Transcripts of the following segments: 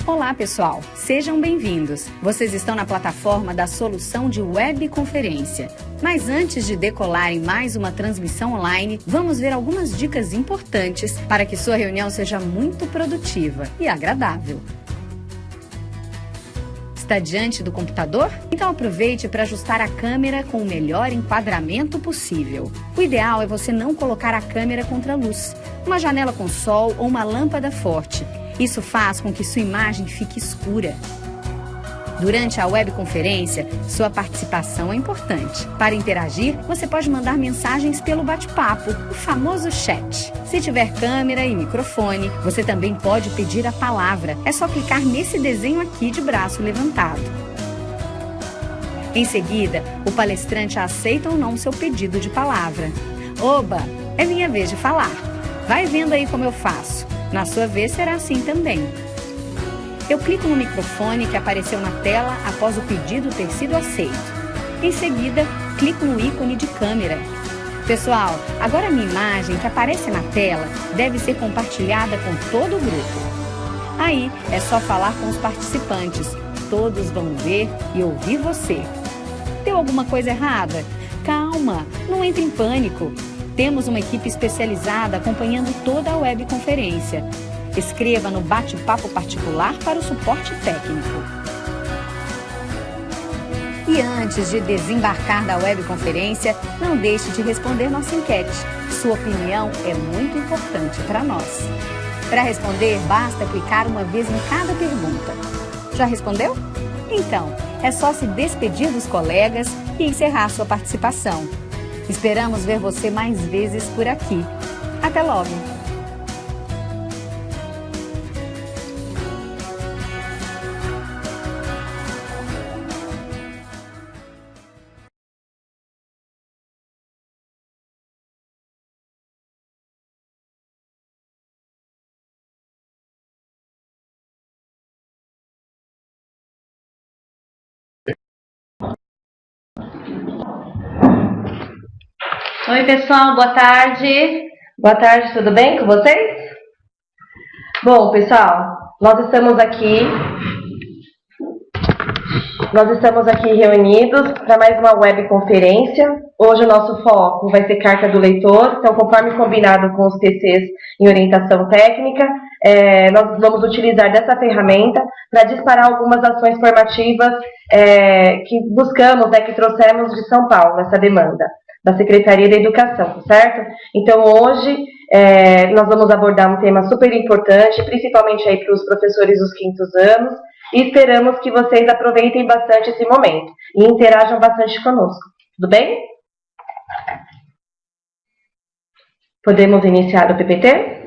Olá, pessoal! Sejam bem-vindos! Vocês estão na plataforma da Solução de Webconferência. Mas antes de decolar em mais uma transmissão online, vamos ver algumas dicas importantes para que sua reunião seja muito produtiva e agradável. Está diante do computador? Então aproveite para ajustar a câmera com o melhor enquadramento possível. O ideal é você não colocar a câmera contra a luz, uma janela com sol ou uma lâmpada forte. Isso faz com que sua imagem fique escura. Durante a webconferência, sua participação é importante. Para interagir, você pode mandar mensagens pelo bate-papo, o famoso chat. Se tiver câmera e microfone, você também pode pedir a palavra. É só clicar nesse desenho aqui de braço levantado. Em seguida, o palestrante aceita ou não seu pedido de palavra. Oba, é minha vez de falar. Vai vendo aí como eu faço. Na sua vez será assim também. Eu clico no microfone que apareceu na tela após o pedido ter sido aceito. Em seguida, clico no ícone de câmera. Pessoal, agora a minha imagem que aparece na tela deve ser compartilhada com todo o grupo. Aí é só falar com os participantes. Todos vão ver e ouvir você. Deu alguma coisa errada? Calma, não entre em pânico. Temos uma equipe especializada acompanhando toda a webconferência. Escreva no bate-papo particular para o suporte técnico. E antes de desembarcar da webconferência, não deixe de responder nossa enquete. Sua opinião é muito importante para nós. Para responder, basta clicar uma vez em cada pergunta. Já respondeu? Então, é só se despedir dos colegas e encerrar sua participação. Esperamos ver você mais vezes por aqui. Até logo! Oi, pessoal, boa tarde. Boa tarde, tudo bem com vocês? Bom, pessoal, nós estamos aqui reunidos para mais uma webconferência. Hoje o nosso foco vai ser carta do leitor, então conforme combinado com os PCs em orientação técnica, nós vamos utilizar dessa ferramenta para disparar algumas ações formativas que buscamos, que trouxemos de São Paulo, essa demanda da Secretaria da Educação, certo? Então hoje nós vamos abordar um tema super importante, principalmente aí para os professores dos quintos anos, e esperamos que vocês aproveitem bastante esse momento e interajam bastante conosco. Tudo bem? Podemos iniciar o PPT?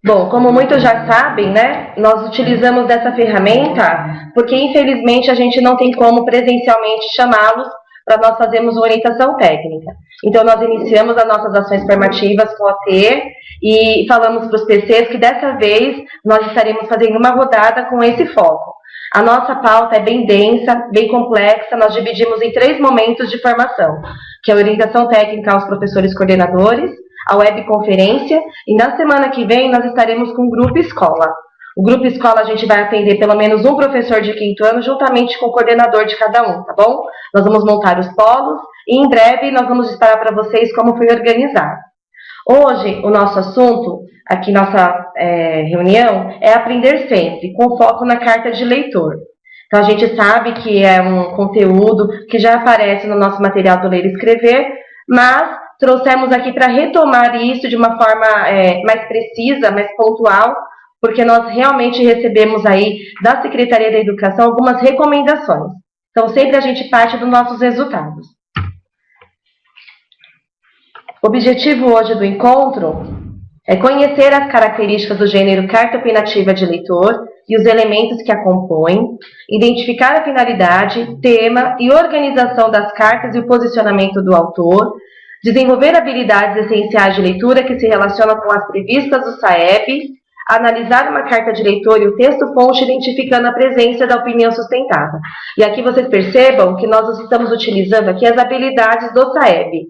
Bom, como muitos já sabem, né, nós utilizamos dessa ferramenta porque, infelizmente, a gente não tem como presencialmente chamá-los para nós fazermos uma orientação técnica. Então, nós iniciamos as nossas ações formativas com o AT e falamos para os PCs que, dessa vez, nós estaremos fazendo uma rodada com esse foco. A nossa pauta é bem densa, bem complexa, nós dividimos em 3 momentos de formação, que é a orientação técnica aos professores coordenadores, a webconferência, e na semana que vem nós estaremos com o Grupo Escola. O Grupo Escola a gente vai atender pelo menos um professor de quinto ano, juntamente com o coordenador de cada um, tá bom? Nós vamos montar os polos e em breve nós vamos disparar para vocês como foi organizado. Hoje, o nosso assunto, aqui nossa reunião, é aprender sempre, com foco na carta de leitor. Então a gente sabe que é um conteúdo que já aparece no nosso material do Ler e Escrever, mas trouxemos aqui para retomar isso de uma forma mais precisa, mais pontual, porque nós realmente recebemos aí da Secretaria da Educação algumas recomendações. Então, sempre a gente parte dos nossos resultados. O objetivo hoje do encontro é conhecer as características do gênero carta opinativa de leitor e os elementos que a compõem, identificar a finalidade, tema e organização das cartas e o posicionamento do autor, desenvolver habilidades essenciais de leitura que se relacionam com as previstas do SAEB, analisar uma carta de leitor e o texto-fonte identificando a presença da opinião sustentada. E aqui vocês percebam que nós estamos utilizando aqui as habilidades do SAEB.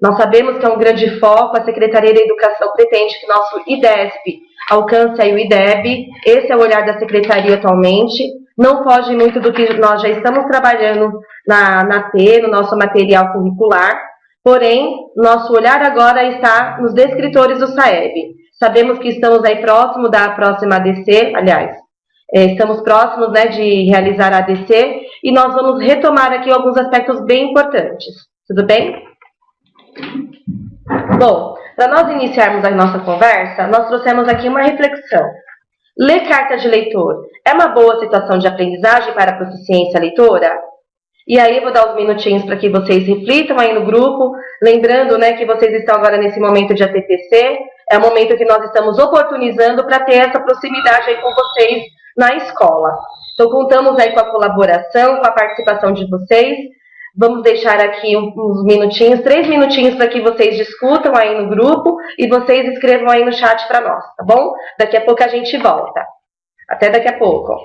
Nós sabemos que é um grande foco, a Secretaria da Educação pretende que nosso IDESP alcance aí o IDEB, esse é o olhar da Secretaria atualmente, não foge muito do que nós já estamos trabalhando na T, no nosso material curricular, porém, nosso olhar agora está nos descritores do SAEB. Sabemos que estamos aí próximo da próxima ADC, aliás, estamos próximos, né, de realizar a ADC, e nós vamos retomar aqui alguns aspectos bem importantes. Tudo bem? Bom, para nós iniciarmos a nossa conversa, nós trouxemos aqui uma reflexão. Ler carta de leitor é uma boa situação de aprendizagem para a proficiência leitora? E aí eu vou dar uns minutinhos para que vocês reflitam aí no grupo, lembrando, né, que vocês estão agora nesse momento de ATPC, é o momento que nós estamos oportunizando para ter essa proximidade aí com vocês na escola. Então contamos aí com a colaboração, com a participação de vocês. Vamos deixar aqui uns minutinhos, 3 minutinhos para que vocês discutam aí no grupo e vocês escrevam aí no chat para nós, tá bom? Daqui a pouco a gente volta. Até daqui a pouco.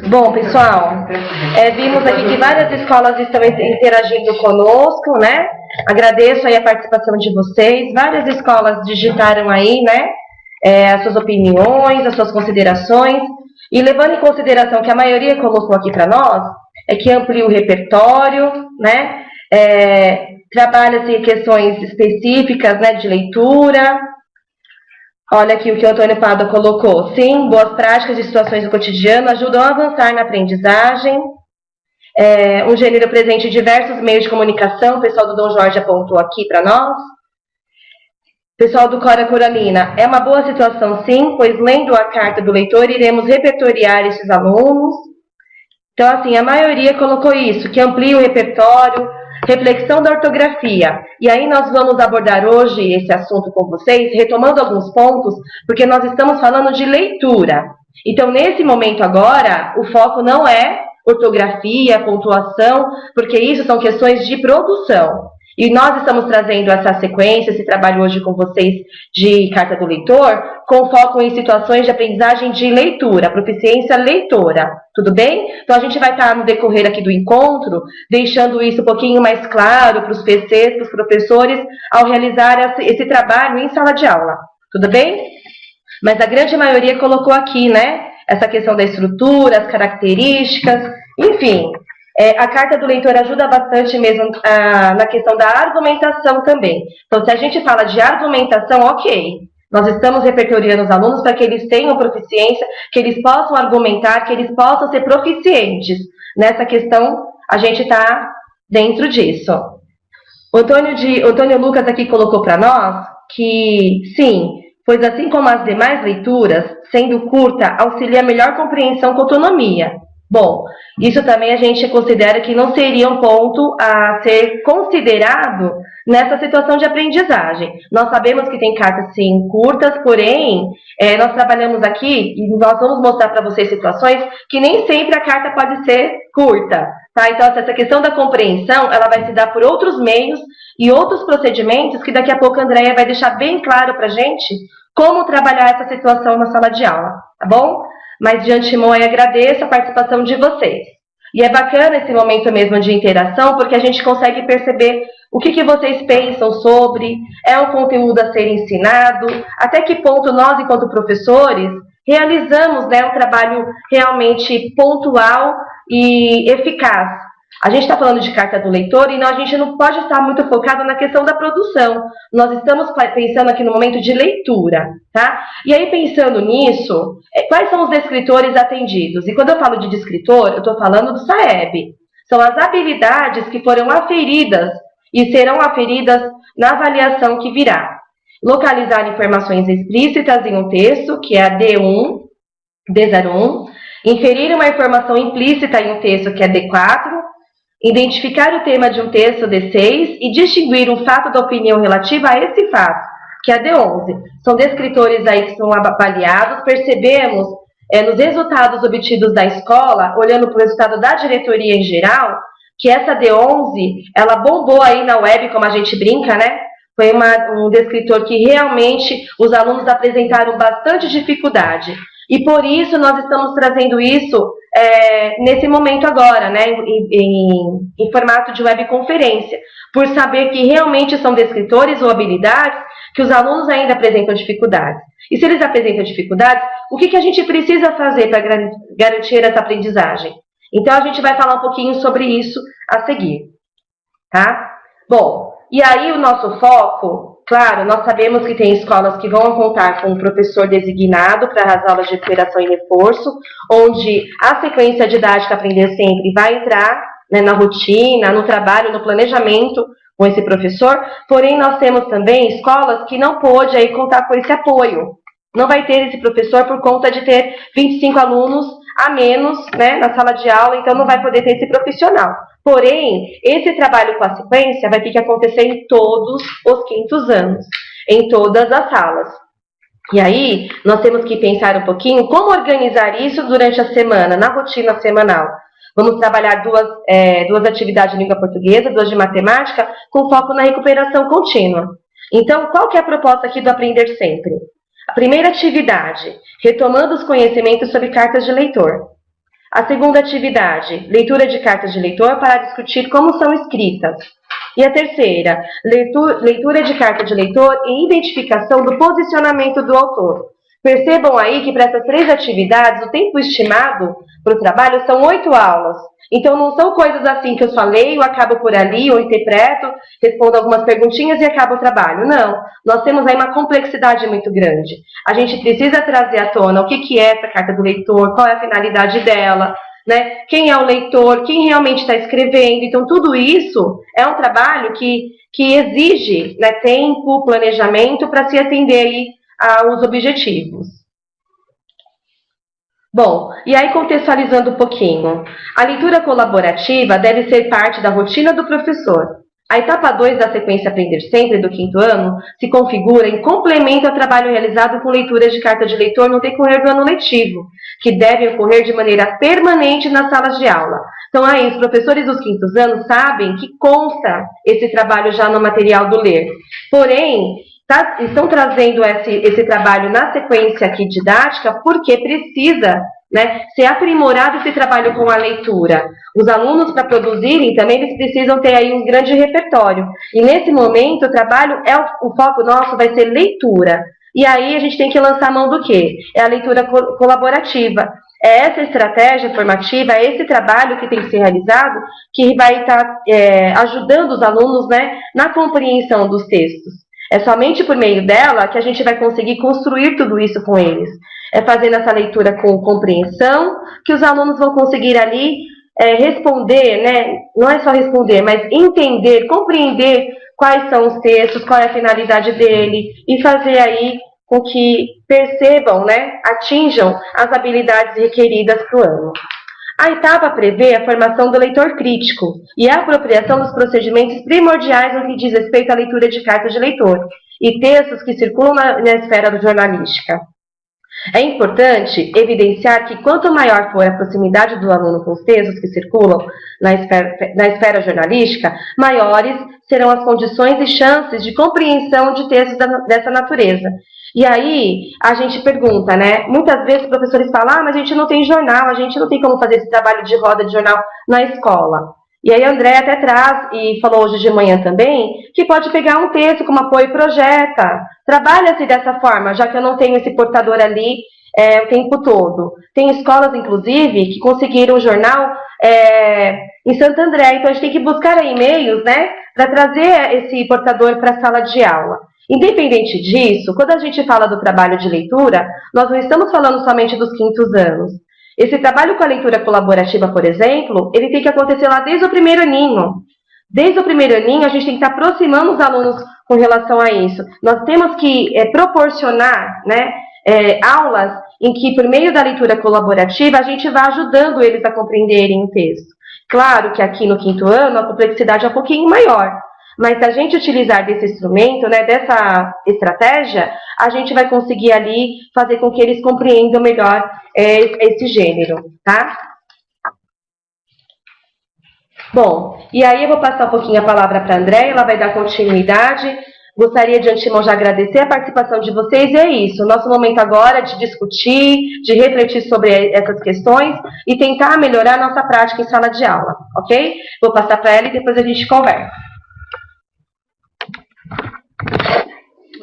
Bom, pessoal, vimos aqui que várias escolas estão interagindo conosco, né? Agradeço aí a participação de vocês. Várias escolas digitaram aí, né? As suas opiniões, as suas considerações. E levando em consideração que a maioria colocou aqui para nós, é que amplia o repertório, né? Trabalha-se questões específicas, né, de leitura. Olha aqui o que o Antônio Pádua colocou. Sim, boas práticas de situações do cotidiano ajudam a avançar na aprendizagem. Um gênero presente em diversos meios de comunicação. O pessoal do Dom Jorge apontou aqui para nós. Pessoal do Cora Coralina, é uma boa situação sim, pois lendo a carta do leitor iremos repertoriar esses alunos. Então, assim, a maioria colocou isso, que amplia o repertório, reflexão da ortografia. E aí nós vamos abordar hoje esse assunto com vocês, retomando alguns pontos, porque nós estamos falando de leitura. Então, nesse momento agora, o foco não é ortografia, pontuação, porque isso são questões de produção. E nós estamos trazendo essa sequência, esse trabalho hoje com vocês de carta do leitor, com foco em situações de aprendizagem de leitura, proficiência leitora, tudo bem? Então a gente vai estar no decorrer aqui do encontro, deixando isso um pouquinho mais claro para os PCs, para os professores, ao realizar esse trabalho em sala de aula, tudo bem? Mas a grande maioria colocou aqui, né, essa questão da estrutura, as características, enfim... a carta do leitor ajuda bastante mesmo na questão da argumentação também. Então, se a gente fala de argumentação, ok. Nós estamos repertoriando os alunos para que eles tenham proficiência, que eles possam argumentar, que eles possam ser proficientes. Nessa questão, a gente está dentro disso. O Antônio Lucas aqui colocou para nós que, sim, pois assim como as demais leituras, sendo curta, auxilia a melhor compreensão com autonomia. Bom, isso também a gente considera que não seria um ponto a ser considerado nessa situação de aprendizagem. Nós sabemos que tem cartas, sim, curtas, porém, nós trabalhamos aqui e nós vamos mostrar para vocês situações que nem sempre a carta pode ser curta, tá? Então, essa questão da compreensão, ela vai se dar por outros meios e outros procedimentos que daqui a pouco a Andréia vai deixar bem claro para a gente como trabalhar essa situação na sala de aula, tá bom? Mas de antemão eu agradeço a participação de vocês. E é bacana esse momento mesmo de interação, porque a gente consegue perceber o que vocês pensam sobre, é um conteúdo a ser ensinado, até que ponto nós, enquanto professores, realizamos, né, um trabalho realmente pontual e eficaz. A gente está falando de carta do leitor e a gente não pode estar muito focado na questão da produção. Nós estamos pensando aqui no momento de leitura, tá? E aí, pensando nisso, quais são os descritores atendidos? E quando eu falo de descritor, eu estou falando do SAEB. São as habilidades que foram aferidas e serão aferidas na avaliação que virá. Localizar informações explícitas em um texto, que é a D1, D01. Inferir uma informação implícita em um texto, que é D4. Identificar o tema de um texto, D6, e distinguir um fato da opinião relativa a esse fato, que é D11. São descritores aí que são avaliados, percebemos nos resultados obtidos da escola, olhando para o resultado da diretoria em geral, que essa D11, ela bombou aí na web, como a gente brinca, né? Foi um descritor que realmente os alunos apresentaram bastante dificuldade. E por isso nós estamos trazendo isso nesse momento agora, né, em formato de webconferência, por saber que realmente são descritores ou habilidades que os alunos ainda apresentam dificuldades. E se eles apresentam dificuldades, o que a gente precisa fazer para garantir essa aprendizagem? Então a gente vai falar um pouquinho sobre isso a seguir, tá? Bom, e aí o nosso foco... Claro, nós sabemos que tem escolas que vão contar com um professor designado para as aulas de recuperação e reforço, onde a sequência didática Aprender Sempre vai entrar, né, na rotina, no trabalho, no planejamento com esse professor, porém nós temos também escolas que não pôde aí contar com esse apoio. Não vai ter esse professor por conta de ter 25 alunos a menos, né, na sala de aula, então não vai poder ter esse profissional. Porém, esse trabalho com a sequência vai ter que acontecer em todos os quintos anos, em todas as salas. E aí, nós temos que pensar um pouquinho como organizar isso durante a semana, na rotina semanal. Vamos trabalhar duas atividades de língua portuguesa, 2 de matemática, com foco na recuperação contínua. Então, qual que é a proposta aqui do Aprender Sempre? A primeira atividade, retomando os conhecimentos sobre cartas de leitor. A segunda atividade, leitura de cartas de leitor para discutir como são escritas. E a terceira, leitura de carta de leitor e identificação do posicionamento do autor. Percebam aí que para essas 3 atividades, o tempo estimado para o trabalho são 8 aulas. Então não são coisas assim que eu só leio, acabo por ali, ou interpreto, respondo algumas perguntinhas e acabo o trabalho. Não, nós temos aí uma complexidade muito grande. A gente precisa trazer à tona o que é essa carta do leitor, qual é a finalidade dela, né? Quem é o leitor, quem realmente está escrevendo. Então tudo isso é um trabalho que exige, né, tempo, planejamento para se atender aí aos objetivos. Bom, e aí contextualizando um pouquinho, a leitura colaborativa deve ser parte da rotina do professor. A etapa 2 da sequência Aprender Sempre do 5º ano se configura em complemento ao trabalho realizado com leituras de carta de leitor no decorrer do ano letivo, que devem ocorrer de maneira permanente nas salas de aula. Então aí, os professores dos 5º anos sabem que consta esse trabalho já no material do ler. Porém, estão trazendo esse trabalho na sequência aqui didática porque precisa, né, ser aprimorado esse trabalho com a leitura. Os alunos, para produzirem, também eles precisam ter aí um grande repertório. E nesse momento, o trabalho, o foco nosso vai ser leitura. E aí a gente tem que lançar a mão do quê? É a leitura colaborativa. É essa estratégia formativa, é esse trabalho que tem que ser realizado, que vai estar ajudando os alunos, né, na compreensão dos textos. É somente por meio dela que a gente vai conseguir construir tudo isso com eles. É fazendo essa leitura com compreensão que os alunos vão conseguir ali responder, né? Não é só responder, mas entender, compreender quais são os textos, qual é a finalidade dele e fazer aí com que percebam, né? Atinjam as habilidades requeridas para o ano. A etapa prevê a formação do leitor crítico e a apropriação dos procedimentos primordiais no que diz respeito à leitura de cartas de leitor e textos que circulam na esfera do jornalística. É importante evidenciar que quanto maior for a proximidade do aluno com os textos que circulam na esfera jornalística, maiores serão as condições e chances de compreensão de textos dessa natureza. E aí, a gente pergunta, né? Muitas vezes os professores falam, mas a gente não tem jornal, a gente não tem como fazer esse trabalho de roda de jornal na escola. E aí a André até traz, e falou hoje de manhã também, que pode pegar um texto como apoio e projeta. Trabalha-se dessa forma, já que eu não tenho esse portador ali o tempo todo. Tem escolas, inclusive, que conseguiram o jornal em Santo André. Então a gente tem que buscar aí meios, né? Para trazer esse portador para a sala de aula. Independente disso, quando a gente fala do trabalho de leitura, nós não estamos falando somente dos 5º anos. Esse trabalho com a leitura colaborativa, por exemplo, ele tem que acontecer lá desde o 1º aninho. Desde o 1º aninho, a gente tem que estar aproximando os alunos com relação a isso. Nós temos que proporcionar, né, aulas em que, por meio da leitura colaborativa, a gente vai ajudando eles a compreenderem o texto. Claro que aqui no 5º ano, a complexidade é um pouquinho maior. Mas se a gente utilizar desse instrumento, né, dessa estratégia, a gente vai conseguir ali fazer com que eles compreendam melhor esse gênero, tá? Bom, e aí eu vou passar um pouquinho a palavra para a Andréia, ela vai dar continuidade. Gostaria de antemão de agradecer a participação de vocês e é isso. Nosso momento agora é de discutir, de refletir sobre essas questões e tentar melhorar a nossa prática em sala de aula, ok? Vou passar para ela e depois a gente conversa.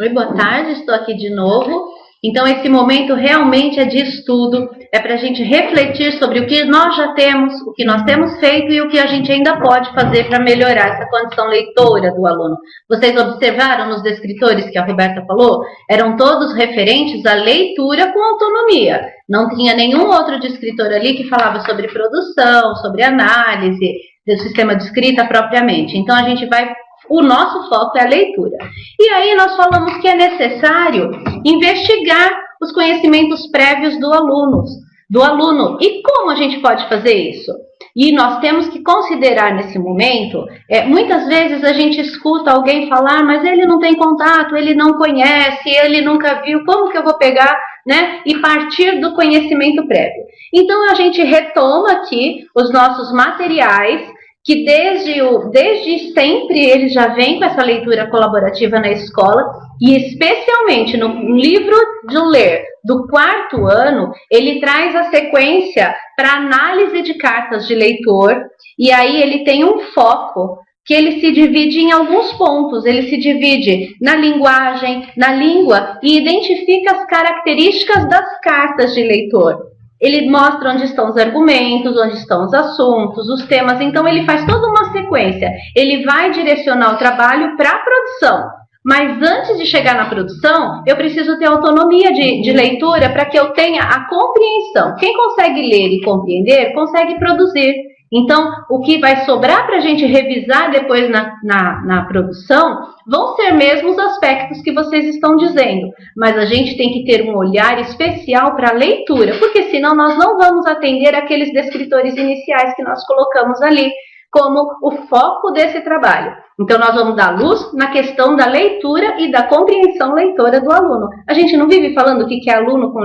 Oi, boa tarde, estou aqui de novo. Então, esse momento realmente é de estudo, é para a gente refletir sobre o que nós já temos, o que nós temos feito e o que a gente ainda pode fazer para melhorar essa condição leitora do aluno. Vocês observaram nos descritores que a Roberta falou? Eram todos referentes à leitura com autonomia. Não tinha nenhum outro descritor ali que falava sobre produção, sobre análise do sistema de escrita propriamente. Então, a gente vai... O nosso foco é a leitura. E aí nós falamos que é necessário investigar os conhecimentos prévios do aluno. E como a gente pode fazer isso? E nós temos que considerar nesse momento, muitas vezes a gente escuta alguém falar, mas ele não tem contato, ele não conhece, ele nunca viu, como que eu vou pegar, né? E partir do conhecimento prévio. Então a gente retoma aqui os nossos materiais, que desde sempre eles já vêm com essa leitura colaborativa na escola, E especialmente no livro de ler do 4º ano, ele traz a sequência para análise de cartas de leitor, e aí ele tem um foco que ele se divide em alguns pontos. Ele se divide na linguagem, na língua, e identifica as características das cartas de leitor. Ele mostra onde estão os argumentos, onde estão os assuntos, os temas. Então ele faz toda uma sequência. Ele vai direcionar o trabalho para a produção. Mas antes de chegar na produção, eu preciso ter autonomia de leitura para que eu tenha a compreensão. Quem consegue ler e compreender, consegue produzir. Então, o que vai sobrar para a gente revisar depois na produção vão ser mesmo os aspectos que vocês estão dizendo. Mas a gente tem que ter um olhar especial para a leitura, porque senão nós não vamos atender aqueles descritores iniciais que nós colocamos ali como o foco desse trabalho. Então, nós vamos dar luz na questão da leitura e da compreensão leitora do aluno. A gente não vive falando o que é aluno com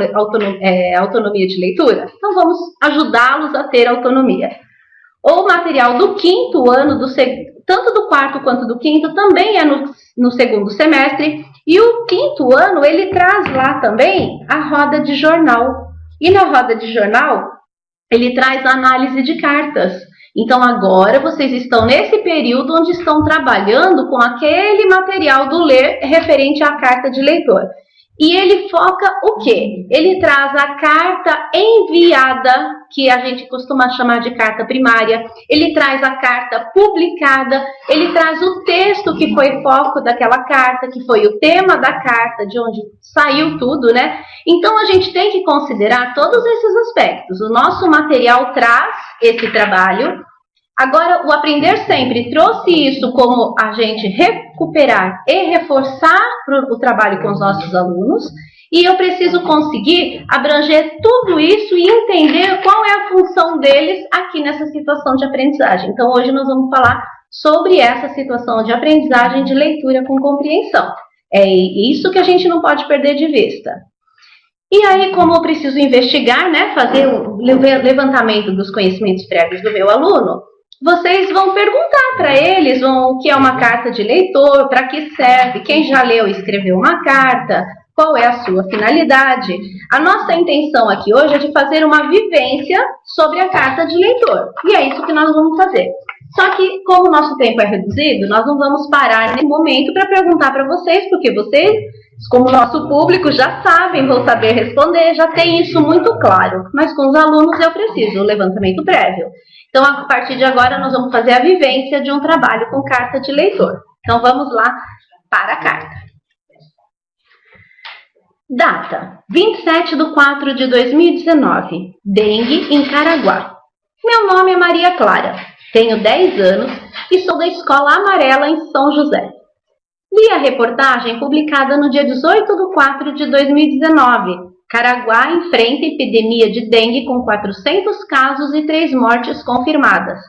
autonomia de leitura? Então, vamos ajudá-los a ter autonomia. O material do 5º ano, tanto do 4º quanto do 5º, também é no 2º semestre. E o 5º ano, ele traz lá também a roda de jornal. E na roda de jornal, ele traz a análise de cartas. Então, agora vocês estão nesse período onde estão trabalhando com aquele material do ler referente à carta de leitor. E ele foca o quê? Ele traz a carta enviada, que a gente costuma chamar de carta primária. Ele traz a carta publicada. Ele traz o texto que foi foco daquela carta, que foi o tema da carta, de onde saiu tudo, né? Então, a gente tem que considerar todos esses aspectos. O nosso material traz esse trabalho. Agora, o Aprender Sempre trouxe isso como a gente recuperar e reforçar o trabalho com os nossos alunos. E eu preciso conseguir abranger tudo isso e entender qual é a função deles aqui nessa situação de aprendizagem. Então, hoje nós vamos falar sobre essa situação de aprendizagem de leitura com compreensão. É isso que a gente não pode perder de vista. E aí, como eu preciso investigar, né, fazer o levantamento dos conhecimentos prévios do meu aluno, vocês vão perguntar para eles o que é uma carta de leitor, para que serve, quem já leu e escreveu uma carta, qual é a sua finalidade. A nossa intenção aqui hoje é de fazer uma vivência sobre a carta de leitor. E é isso que nós vamos fazer. Só que, como o nosso tempo é reduzido, nós não vamos parar nesse momento para perguntar para vocês, porque vocês, como nosso público, já sabem, vão saber responder, já tem isso muito claro. Mas com os alunos eu preciso o levantamento prévio. Então, a partir de agora, nós vamos fazer a vivência de um trabalho com carta de leitor. Então, vamos lá para a carta. Data: 27/4/2019. Dengue, em Caraguá. Meu nome é Maria Clara. Tenho 10 anos e sou da Escola Amarela em São José. Li a reportagem publicada no dia 18/4/2019. Caraguá enfrenta epidemia de dengue com 400 casos e 3 mortes confirmadas.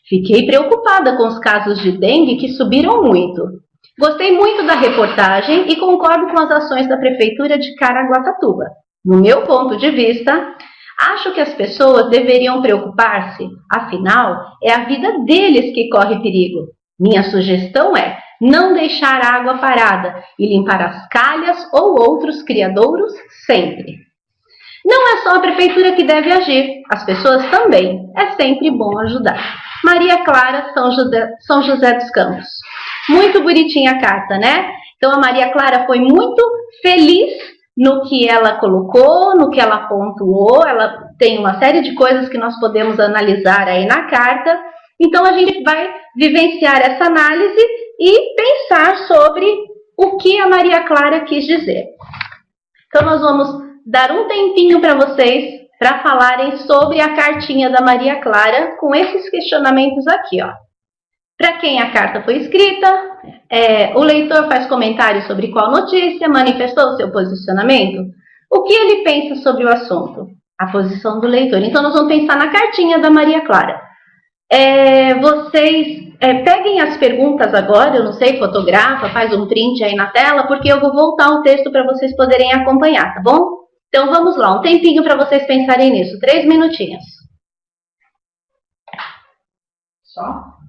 Fiquei preocupada com os casos de dengue que subiram muito. Gostei muito da reportagem e concordo com as ações da Prefeitura de Caraguatatuba. No meu ponto de vista, acho que as pessoas deveriam preocupar-se, afinal, é a vida deles que corre perigo. Minha sugestão é não deixar a água parada e limpar as calhas ou outros criadouros sempre. Não é só a prefeitura que deve agir, as pessoas também. É sempre bom ajudar. Maria Clara, São José dos Campos. Muito bonitinha a carta, né? Então a Maria Clara foi muito feliz no que ela colocou, no que ela pontuou. Ela tem uma série de coisas que nós podemos analisar aí na carta. Então a gente vai vivenciar essa análise e pensar sobre o que a Maria Clara quis dizer. Então nós vamos dar um tempinho para vocês para falarem sobre a cartinha da Maria Clara com esses questionamentos aqui, ó. Para quem a carta foi escrita, o leitor faz comentários sobre qual notícia, manifestou seu posicionamento, o que ele pensa sobre o assunto, a posição do leitor. Então nós vamos pensar na cartinha da Maria Clara. Vocês peguem as perguntas agora, eu não sei, fotografa, faz um print aí na tela, porque eu vou voltar o texto para vocês poderem acompanhar, tá bom? Então vamos lá, um tempinho para vocês pensarem nisso, 3 minutinhos. Só?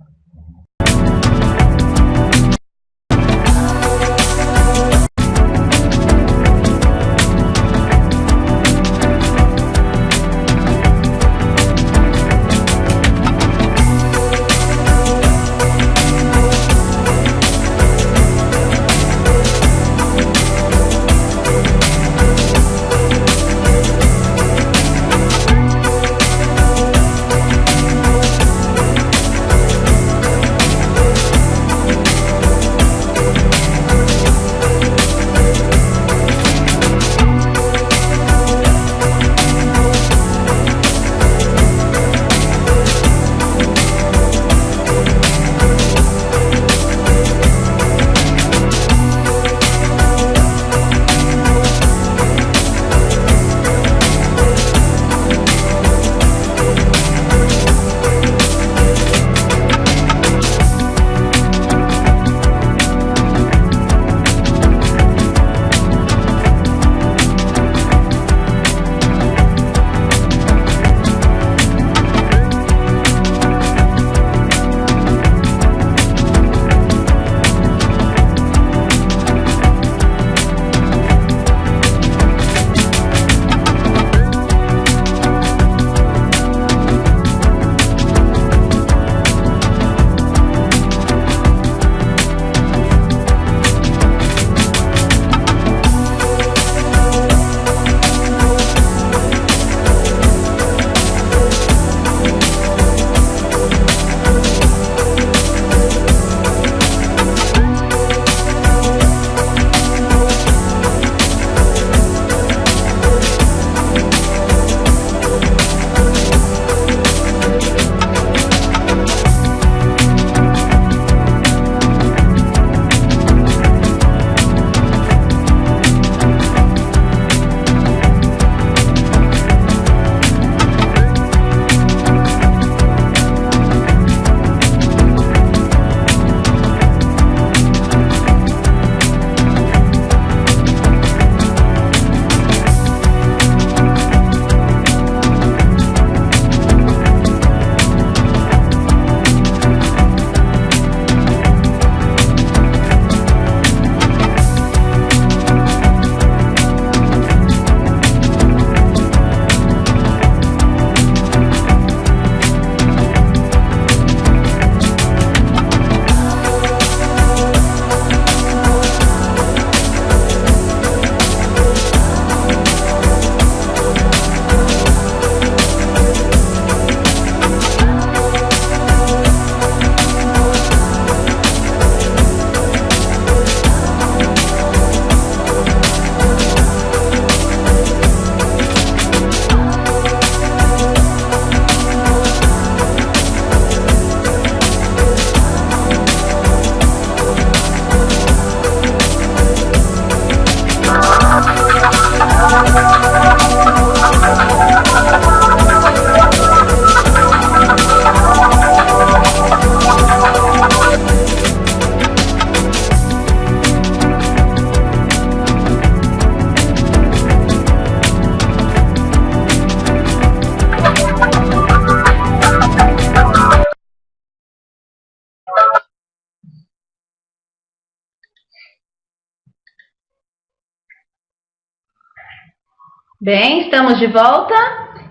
Bem, estamos de volta.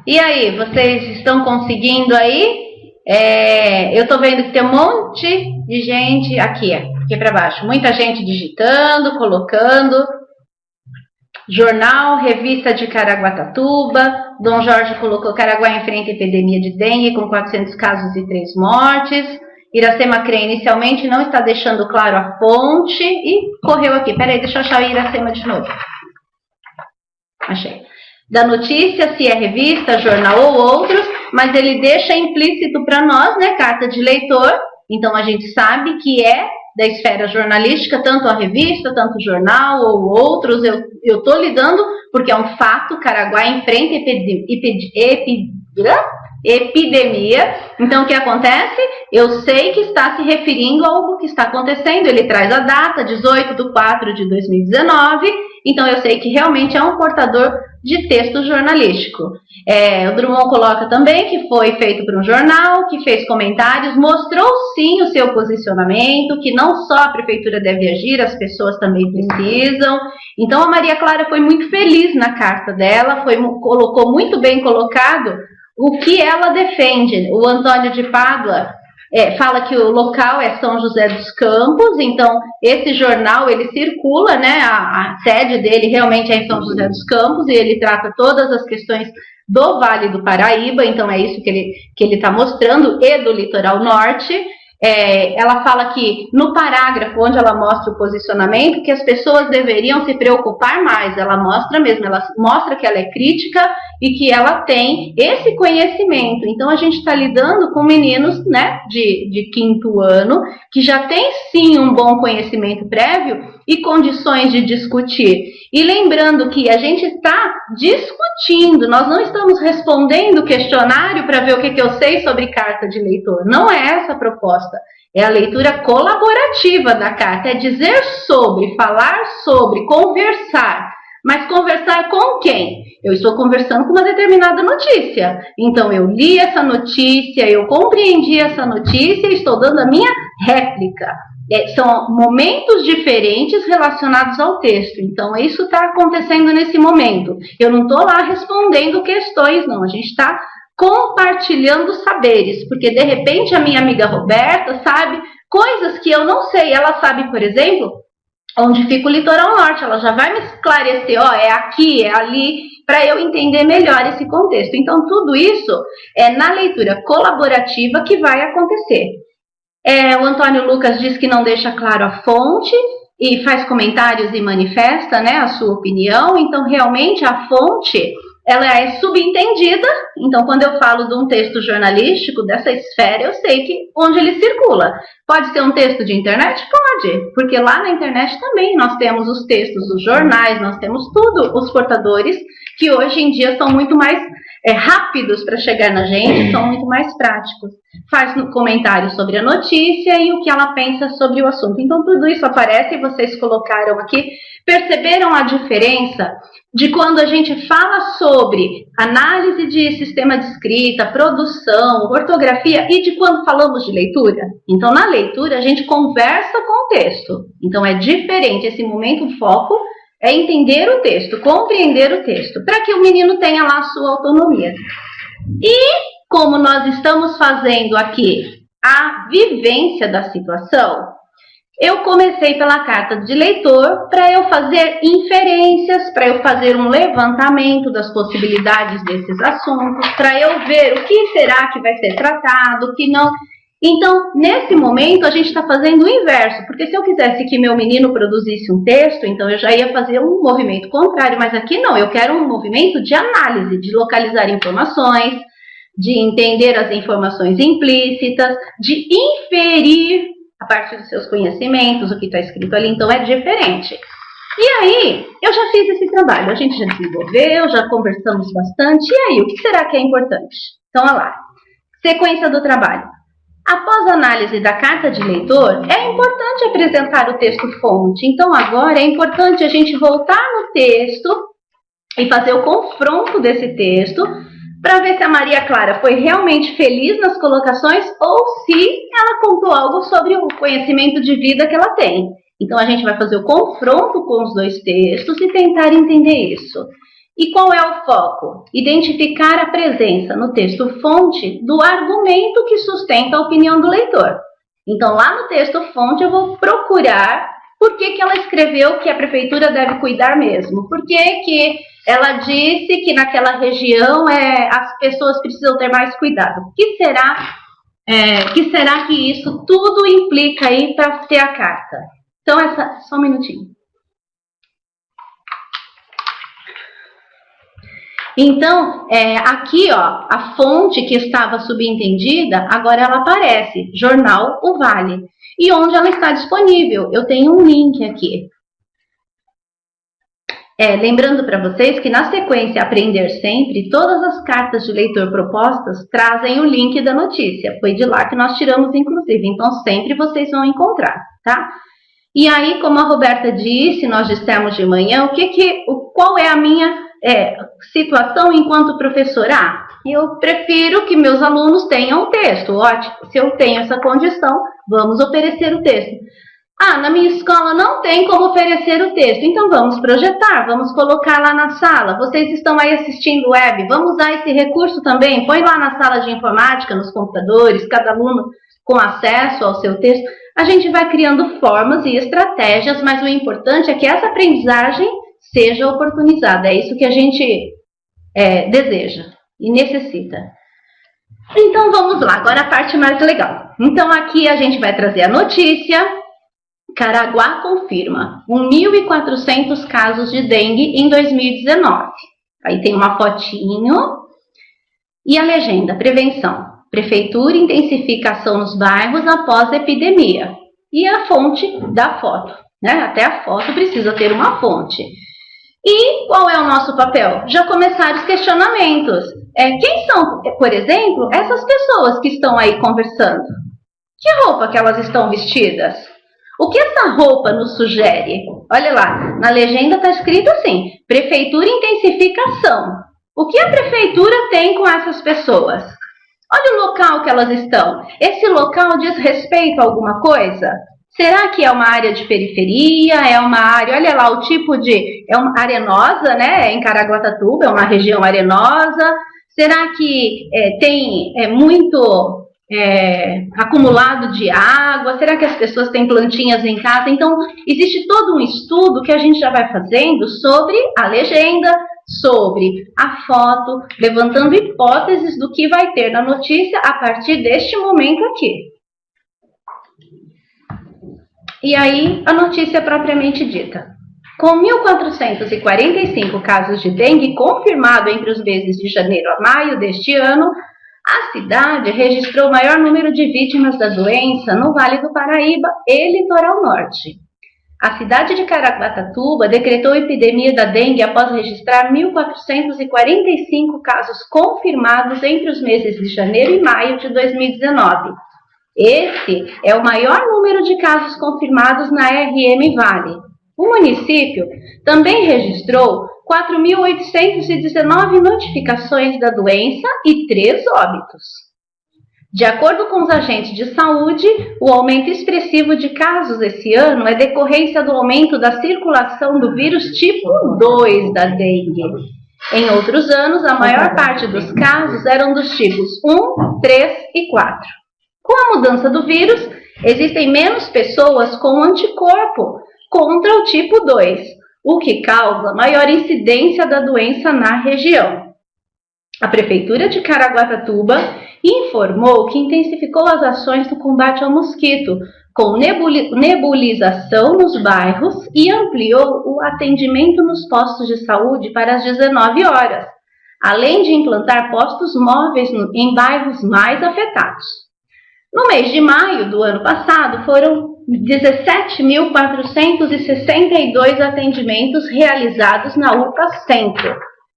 E aí, vocês estão conseguindo aí? Eu tô vendo que tem um monte de gente aqui para baixo. Muita gente digitando, colocando. Jornal, revista de Caraguatatuba. Dom Jorge colocou: Caraguá enfrenta epidemia de dengue com 400 casos e 3 mortes. Iracema crê inicialmente não está deixando claro a fonte. E correu aqui. Peraí, deixa eu achar o Iracema de novo. Achei. Da notícia, se é revista, jornal ou outros, mas ele deixa implícito para nós, né, carta de leitor. Então a gente sabe que é da esfera jornalística, tanto a revista, tanto o jornal ou outros. Eu estou lidando porque é um fato, Caraguá enfrenta epidemia. Então o que acontece? Eu sei que está se referindo a algo que está acontecendo. Ele traz a data, 18/4/2019. Então eu sei que realmente é um portador de texto jornalístico. O Drummond coloca também que foi feito por um jornal, que fez comentários, mostrou sim o seu posicionamento, que não só a prefeitura deve agir, as pessoas também precisam. Então a Maria Clara foi muito feliz na carta dela, colocou muito bem colocado o que ela defende. O Antônio de Pádua fala que o local é São José dos Campos, então esse jornal ele circula, né, a sede dele realmente é em São José dos Campos e ele trata todas as questões do Vale do Paraíba, então é isso que ele está mostrando, e do litoral norte. Ela fala que no parágrafo onde ela mostra o posicionamento, que as pessoas deveriam se preocupar mais. Ela mostra mesmo, ela mostra que ela é crítica e que ela tem esse conhecimento. Então a gente está lidando com meninos, né, de 5º ano, que já tem sim um bom conhecimento prévio e condições de discutir. E lembrando que a gente está discutindo, nós não estamos respondendo questionário para ver o que eu sei sobre carta de leitor. Não é essa a proposta. É a leitura colaborativa da carta, é dizer sobre, falar sobre, conversar. Mas conversar com quem? Eu estou conversando com uma determinada notícia. Então eu li essa notícia, eu compreendi essa notícia e estou dando a minha réplica. São momentos diferentes relacionados ao texto. Então isso está acontecendo nesse momento. Eu não estou lá respondendo questões, não. A gente está compartilhando saberes, porque de repente a minha amiga Roberta sabe coisas que eu não sei. Ela sabe, por exemplo, onde fica o litoral norte. Ela já vai me esclarecer, é aqui, é ali, para eu entender melhor esse contexto. Então tudo isso é na leitura colaborativa que vai acontecer. O Antônio Lucas diz que não deixa claro a fonte e faz comentários e manifesta, né, a sua opinião. Então realmente a fonte ela é subentendida. Então quando eu falo de um texto jornalístico dessa esfera, eu sei que onde ele circula. Pode ser um texto de internet? Pode, porque lá na internet também nós temos os textos dos jornais, nós temos tudo, os portadores que hoje em dia são muito mais rápidos para chegar na gente, são muito mais práticos. Faz no comentário sobre a notícia e o que ela pensa sobre o assunto. Então tudo isso aparece e vocês colocaram aqui. Perceberam a diferença de quando a gente fala sobre análise de sistema de escrita, produção, ortografia e de quando falamos de leitura? Então na leitura a gente conversa com o texto. Então é diferente, esse momento o foco é entender o texto, compreender o texto, para que o menino tenha lá a sua autonomia. E como nós estamos fazendo aqui a vivência da situação, eu comecei pela carta de leitor para eu fazer inferências, para eu fazer um levantamento das possibilidades desses assuntos, para eu ver o que será que vai ser tratado, o que não. Então, nesse momento, a gente está fazendo o inverso, porque se eu quisesse que meu menino produzisse um texto, então eu já ia fazer um movimento contrário, mas aqui não, eu quero um movimento de análise, de localizar informações, de entender as informações implícitas, de inferir a partir dos seus conhecimentos, o que está escrito ali, então é diferente. E aí, eu já fiz esse trabalho, a gente já desenvolveu, já conversamos bastante, e aí, o que será que é importante? Então, olha lá, sequência do trabalho. Após a análise da carta de leitor, é importante apresentar o texto-fonte. Então, agora é importante a gente voltar no texto e fazer o confronto desse texto para ver se a Maria Clara foi realmente feliz nas colocações ou se ela contou algo sobre o conhecimento de vida que ela tem. Então, a gente vai fazer o confronto com os dois textos e tentar entender isso. E qual é o foco? Identificar a presença no texto-fonte do argumento que sustenta a opinião do leitor. Então, lá no texto-fonte, eu vou procurar por que ela escreveu que a prefeitura deve cuidar mesmo. Por que ela disse que naquela região as pessoas precisam ter mais cuidado. O que será que isso tudo implica aí para ter a carta? Então, só um minutinho. Então, aqui, ó, a fonte que estava subentendida, agora ela aparece, Jornal O Vale. E onde ela está disponível? Eu tenho um link aqui. Lembrando para vocês que na sequência Aprender Sempre, todas as cartas de leitor propostas trazem o link da notícia. Foi de lá que nós tiramos, inclusive. Então, sempre vocês vão encontrar, tá? E aí, como a Roberta disse, nós dissemos de manhã, qual é a minha situação enquanto professora? Eu prefiro que meus alunos tenham o texto. Ótimo, se eu tenho essa condição, vamos oferecer o texto. Na minha escola não tem como oferecer o texto, então vamos projetar, vamos colocar lá na sala. Vocês estão aí assistindo web, vamos usar esse recurso também. Põe lá na sala de informática, nos computadores, cada aluno com acesso ao seu texto. A gente vai criando formas e estratégias, mas o importante é que essa aprendizagem seja oportunizada. É isso que a gente deseja e necessita. Então vamos lá, agora a parte mais legal. Então aqui a gente vai trazer a notícia. Caraguá confirma 1.400 casos de dengue em 2019. Aí tem uma fotinho e a legenda, prevenção. Prefeitura intensifica ação nos bairros após a epidemia. E a fonte da foto, né? Até a foto precisa ter uma fonte. E qual é o nosso papel? Já começaram os questionamentos. Quem são, por exemplo, essas pessoas que estão aí conversando? Que roupa que elas estão vestidas? O que essa roupa nos sugere? Olha lá, na legenda está escrito assim, Prefeitura intensifica ação. O que a Prefeitura tem com essas pessoas? Olha o local que elas estão. Esse local diz respeito a alguma coisa? Será que é uma área de periferia? É uma área, olha lá, o tipo de... É uma arenosa, né? Em Caraguatatuba, é uma região arenosa. Será que tem muito... acumulado de água? Será que as pessoas têm plantinhas em casa? Então, existe todo um estudo que a gente já vai fazendo sobre a legenda, sobre a foto, levantando hipóteses do que vai ter na notícia a partir deste momento aqui. E aí, a notícia propriamente dita. Com 1.445 casos de dengue confirmados entre os meses de janeiro a maio deste ano, a cidade registrou o maior número de vítimas da doença no Vale do Paraíba e Litoral Norte. A cidade de Caraguatatuba decretou a epidemia da dengue após registrar 1.445 casos confirmados entre os meses de janeiro e maio de 2019. Esse é o maior número de casos confirmados na RM Vale. O município também registrou 4.819 notificações da doença e 3 óbitos. De acordo com os agentes de saúde, o aumento expressivo de casos esse ano é decorrência do aumento da circulação do vírus tipo 2 da dengue. Em outros anos, a maior parte dos casos eram dos tipos 1, 3 e 4. Com a mudança do vírus, existem menos pessoas com anticorpo contra o tipo 2, o que causa maior incidência da doença na região. A Prefeitura de Caraguatatuba informou que intensificou as ações no combate ao mosquito, com nebulização nos bairros e ampliou o atendimento nos postos de saúde para as 19 horas, além de implantar postos móveis em bairros mais afetados. No mês de maio do ano passado, foram 17.462 atendimentos realizados na UPA Centro.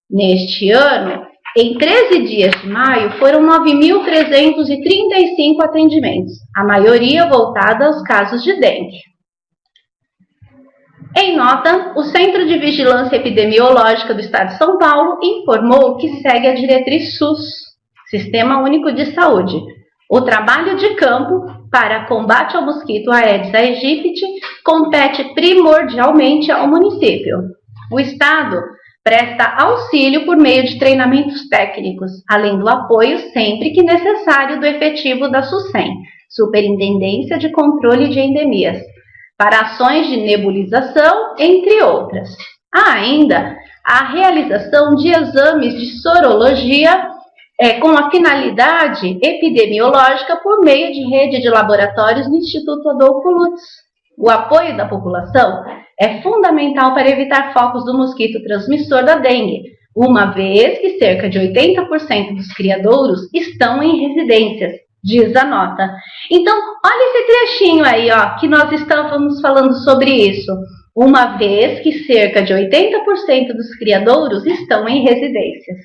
Neste ano, em 13 dias de maio, foram 9.335 atendimentos, a maioria voltada aos casos de dengue. Em nota, o Centro de Vigilância Epidemiológica do Estado de São Paulo informou que segue a diretriz SUS, Sistema Único de Saúde. O trabalho de campo para combate ao mosquito Aedes aegypti compete primordialmente ao município. O Estado Presta auxílio por meio de treinamentos técnicos, além do apoio sempre que necessário do efetivo da SUSEM, Superintendência de Controle de Endemias, para ações de nebulização, entre outras. Há ainda a realização de exames de sorologia com a finalidade epidemiológica por meio de rede de laboratórios do Instituto Adolfo Lutz. O apoio da população é fundamental para evitar focos do mosquito transmissor da dengue, uma vez que cerca de 80% dos criadouros estão em residências, diz a nota. Então, olha esse trechinho aí, ó, que nós estávamos falando sobre isso. Uma vez que cerca de 80% dos criadouros estão em residências.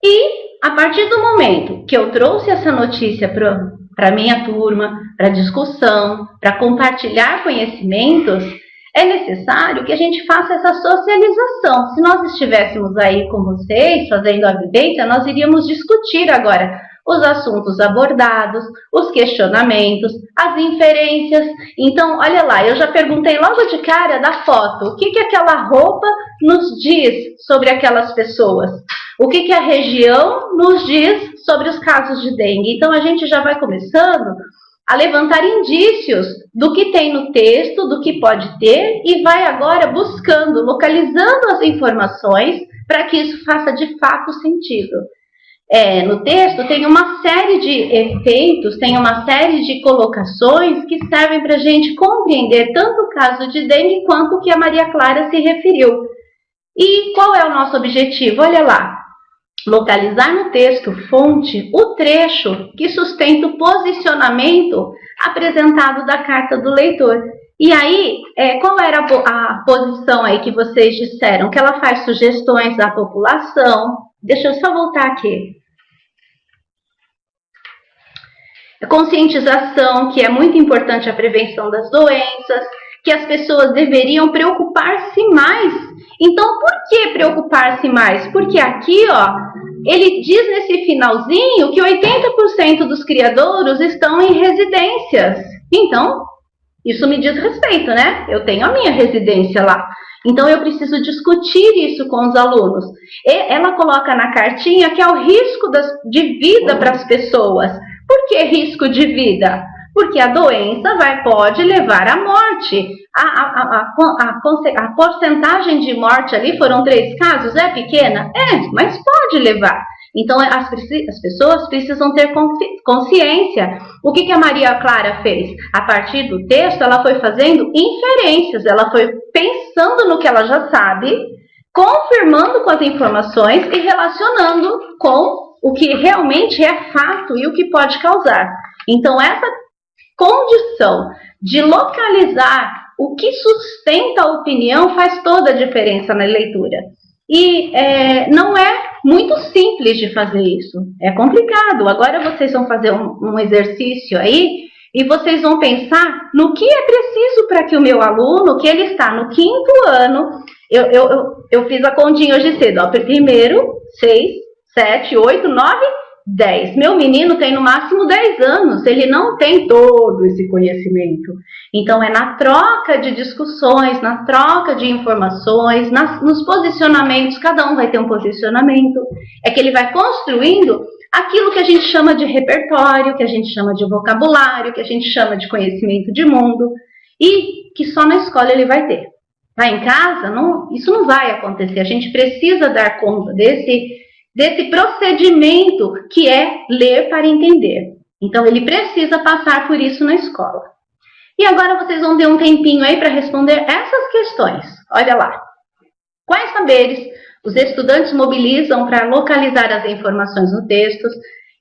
E, a partir do momento que eu trouxe essa notícia para a minha turma, para discussão, para compartilhar conhecimentos, é necessário que a gente faça essa socialização. Se nós estivéssemos aí com vocês, fazendo a vivência, nós iríamos discutir agora os assuntos abordados, os questionamentos, as inferências. Então, olha lá, eu já perguntei logo de cara da foto, o que aquela roupa nos diz sobre aquelas pessoas? O que a região nos diz sobre os casos de dengue? Então, a gente já vai começando a levantar indícios do que tem no texto, do que pode ter, e vai agora buscando, localizando as informações para que isso faça de fato sentido. No texto tem uma série de efeitos, tem uma série de colocações que servem para a gente compreender tanto o caso de dengue quanto o que a Maria Clara se referiu. E qual é o nosso objetivo? Olha lá. Localizar no texto fonte o trecho que sustenta o posicionamento apresentado da carta do leitor. E aí, qual era a posição aí que vocês disseram? Que ela faz sugestões à população. Deixa eu só voltar aqui. A conscientização, que é muito importante a prevenção das doenças, que as pessoas deveriam preocupar-se mais. Então, por que preocupar-se mais? Porque aqui, ó, ele diz nesse finalzinho que 80% dos criadouros estão em residências. Então, isso me diz respeito, né? Eu tenho a minha residência lá. Então, eu preciso discutir isso com os alunos. E ela coloca na cartinha que é o risco de vida para as pessoas. Por que risco de vida? Porque a doença pode levar à morte. A porcentagem de morte ali foram 3 casos, é pequena? Mas pode levar. Então, as pessoas precisam ter consciência. O que a Maria Clara fez? A partir do texto, ela foi fazendo inferências, ela foi pensando no que ela já sabe, confirmando com as informações e relacionando com o que realmente é fato e o que pode causar. Então, essa condição de localizar o que sustenta a opinião faz toda a diferença na leitura. E não é muito simples de fazer isso. É complicado. Agora vocês vão fazer um exercício aí e vocês vão pensar no que é preciso para que o meu aluno, que ele está no 5º ano, eu fiz a continha hoje cedo, ó, primeiro, 6, 7, 8, 9, 10. Meu menino tem no máximo 10 anos, ele não tem todo esse conhecimento. Então, é na troca de discussões, na troca de informações, nos posicionamentos, cada um vai ter um posicionamento, é que ele vai construindo aquilo que a gente chama de repertório, que a gente chama de vocabulário, que a gente chama de conhecimento de mundo, e que só na escola ele vai ter. Lá em casa, isso não vai acontecer. A gente precisa dar conta desse procedimento que é ler para entender. Então, ele precisa passar por isso na escola. E agora vocês vão ter um tempinho aí para responder essas questões. Olha lá. Quais saberes os estudantes mobilizam para localizar as informações no texto,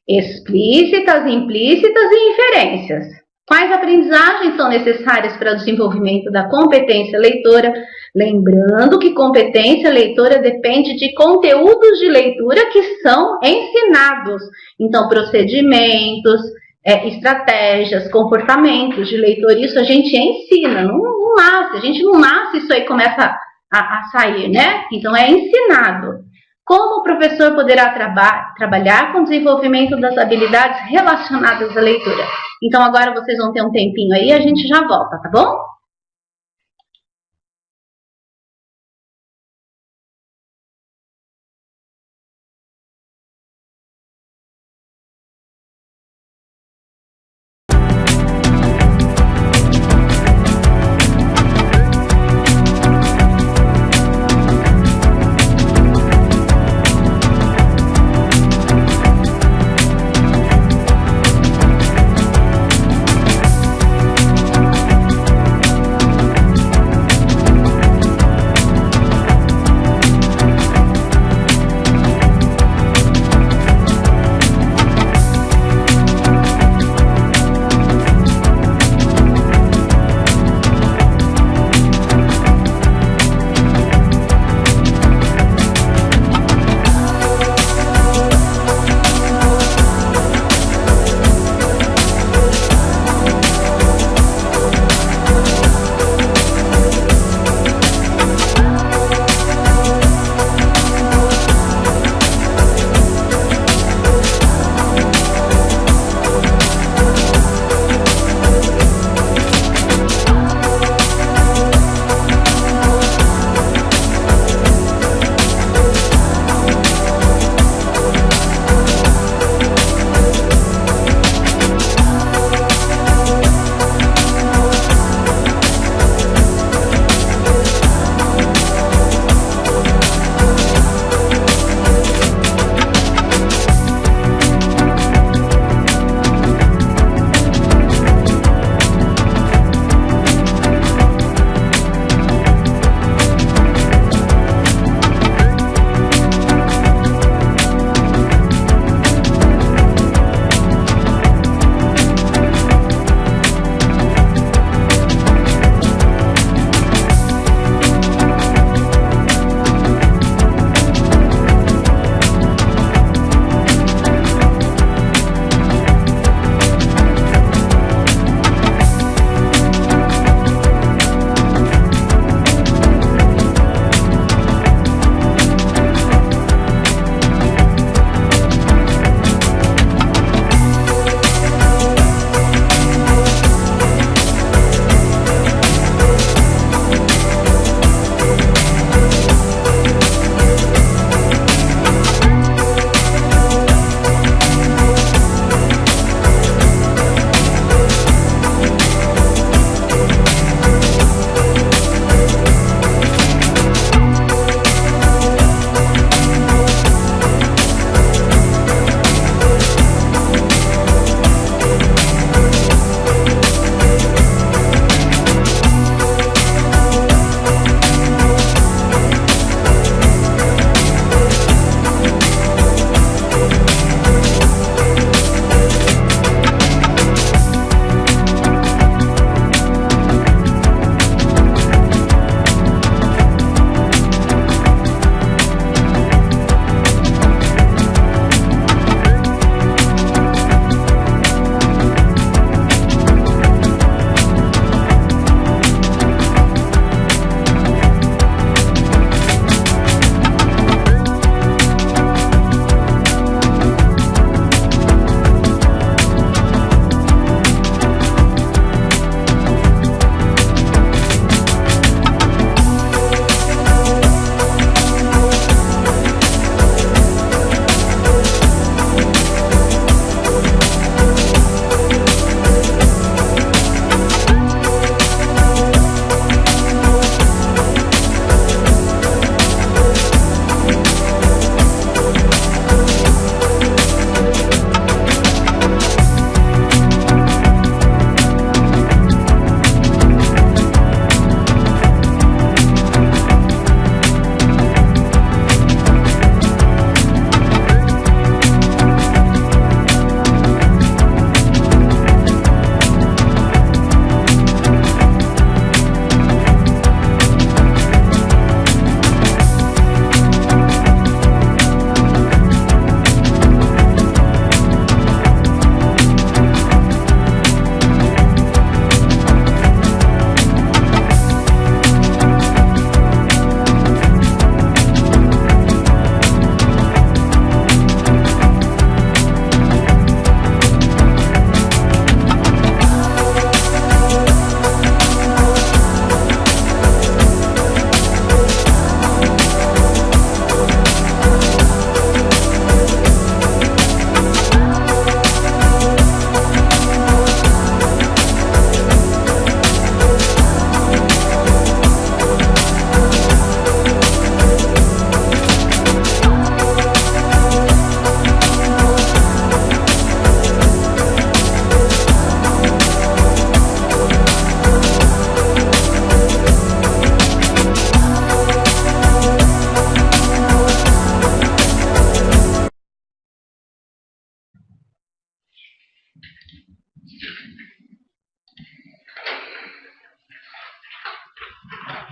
explícitas, implícitas e inferências? Quais aprendizagens são necessárias para o desenvolvimento da competência leitora? Lembrando que competência leitora depende de conteúdos de leitura que são ensinados. Então, procedimentos, estratégias, comportamentos de leitor, isso a gente ensina, não nasce. A gente não nasce, isso aí começa a sair, né? Então, é ensinado. Como o professor poderá trabalhar com o desenvolvimento das habilidades relacionadas à leitura? Então, agora vocês vão ter um tempinho aí e a gente já volta, tá bom?